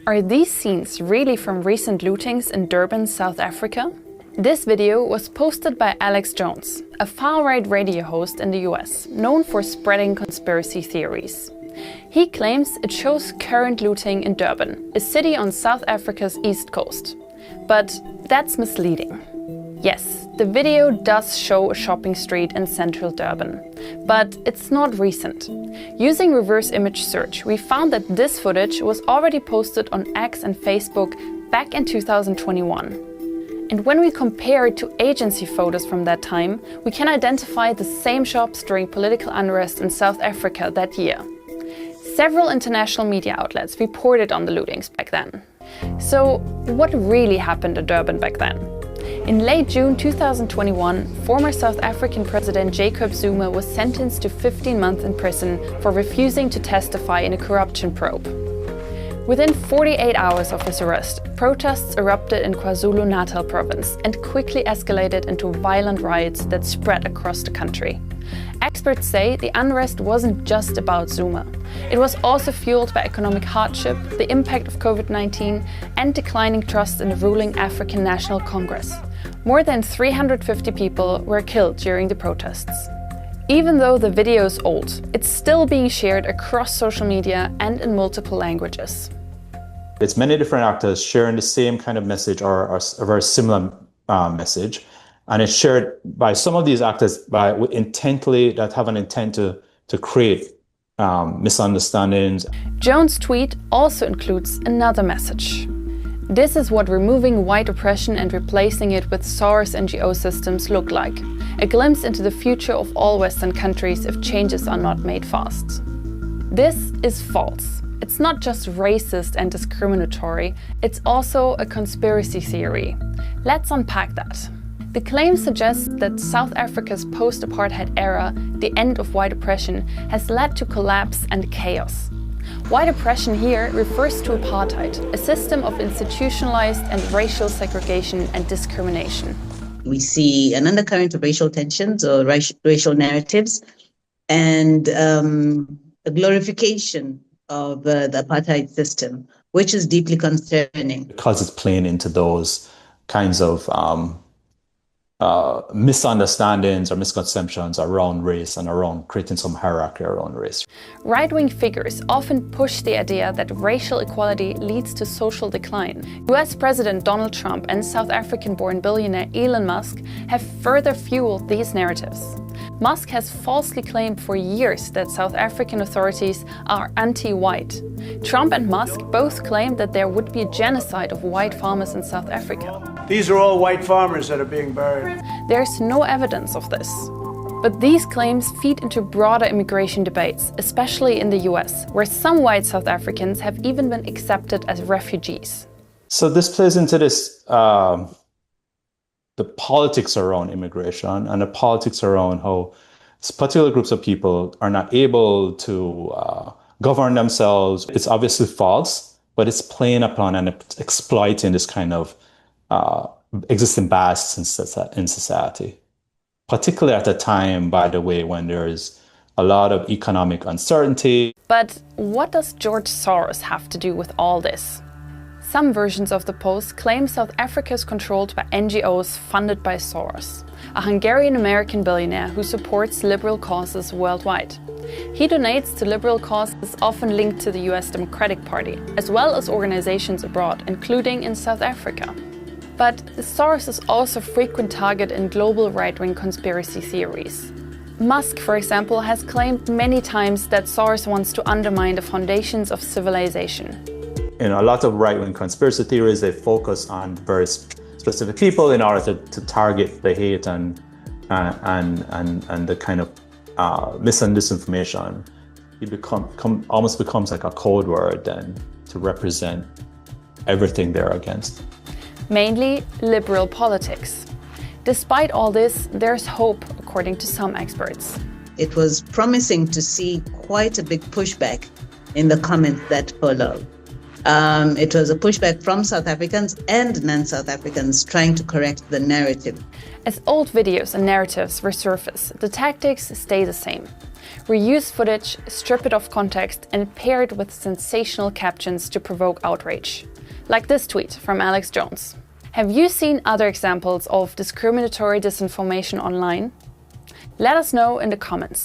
Are these scenes really from recent lootings in Durban, South Africa? This video was posted by Alex Jones, a far-right radio host in the US, known for spreading conspiracy theories. He claims it shows current looting in Durban, a city on South Africa's east coast. But that's misleading. Yes, the video does show a shopping street in central Durban, but it's not recent. Using reverse image search, we found that this footage was already posted on X and Facebook back in 2021. And when we compare it to agency photos from that time, we can identify the same shops during political unrest in South Africa that year. Several international media outlets reported on the lootings back then. So, what really happened in Durban back then? In late June 2021, former South African President Jacob Zuma was sentenced to 15 months in prison for refusing to testify in a corruption probe. Within 48 hours of his arrest, protests erupted in KwaZulu-Natal province and quickly escalated into violent riots that spread across the country. Experts say the unrest wasn't just about Zuma. It was also fueled by economic hardship, the impact of COVID-19, and declining trust in the ruling African National Congress. More than 350 people were killed during the protests. Even though the video is old, it's still being shared across social media and in multiple languages. It's many different actors sharing the same kind of message or a very similar message. And it's shared by some of these actors that have an intent to create misunderstandings. Jones' tweet also includes another message. This is what removing white oppression and replacing it with Soros NGO systems look like. A glimpse into the future of all Western countries if changes are not made fast. This is false. It's not just racist and discriminatory, it's also a conspiracy theory. Let's unpack that. The claim suggests that South Africa's post-apartheid era, the end of white oppression, has led to collapse and chaos. White oppression here refers to apartheid, a system of institutionalized and racial segregation and discrimination. We see an undercurrent of racial tensions or racial narratives and a glorification of the apartheid system, which is deeply concerning. Because it's playing into those kinds of misunderstandings or misconceptions around race and around creating some hierarchy around race. Right-wing figures often push the idea that racial equality leads to social decline. US President Donald Trump and South African-born billionaire Elon Musk have further fueled these narratives. Musk has falsely claimed for years that South African authorities are anti-white. Trump and Musk both claimed that there would be a genocide of white farmers in South Africa. These are all white farmers that are being buried. There's no evidence of this. But these claims feed into broader immigration debates, especially in the US, where some white South Africans have even been accepted as refugees. So this plays into this the politics around immigration and the politics around how particular groups of people are not able to govern themselves. It's obviously false, but it's playing upon and exploiting this kind of existing bias in society. Particularly at a time, by the way, when there is a lot of economic uncertainty. But what does George Soros have to do with all this? Some versions of the post claim South Africa is controlled by NGOs funded by Soros, a Hungarian-American billionaire who supports liberal causes worldwide. He donates to liberal causes often linked to the US Democratic Party, as well as organizations abroad, including in South Africa. But Soros is also a frequent target in global right-wing conspiracy theories. Musk, for example, has claimed many times that Soros wants to undermine the foundations of civilization. In a lot of right-wing conspiracy theories, they focus on very specific people in order to target the hate and the kind of mis and disinformation. It almost becomes like a code word then to represent everything they're against. Mainly liberal politics. Despite all this, there's hope, according to some experts. It was promising to see quite a big pushback in the comments that followed. It was a pushback from South Africans and non-South Africans trying to correct the narrative. As old videos and narratives resurface, the tactics stay the same. reuse footage, strip it of context, and pair it with sensational captions to provoke outrage. Like this tweet from Alex Jones. Have you seen other examples of discriminatory disinformation online? Let us know in the comments.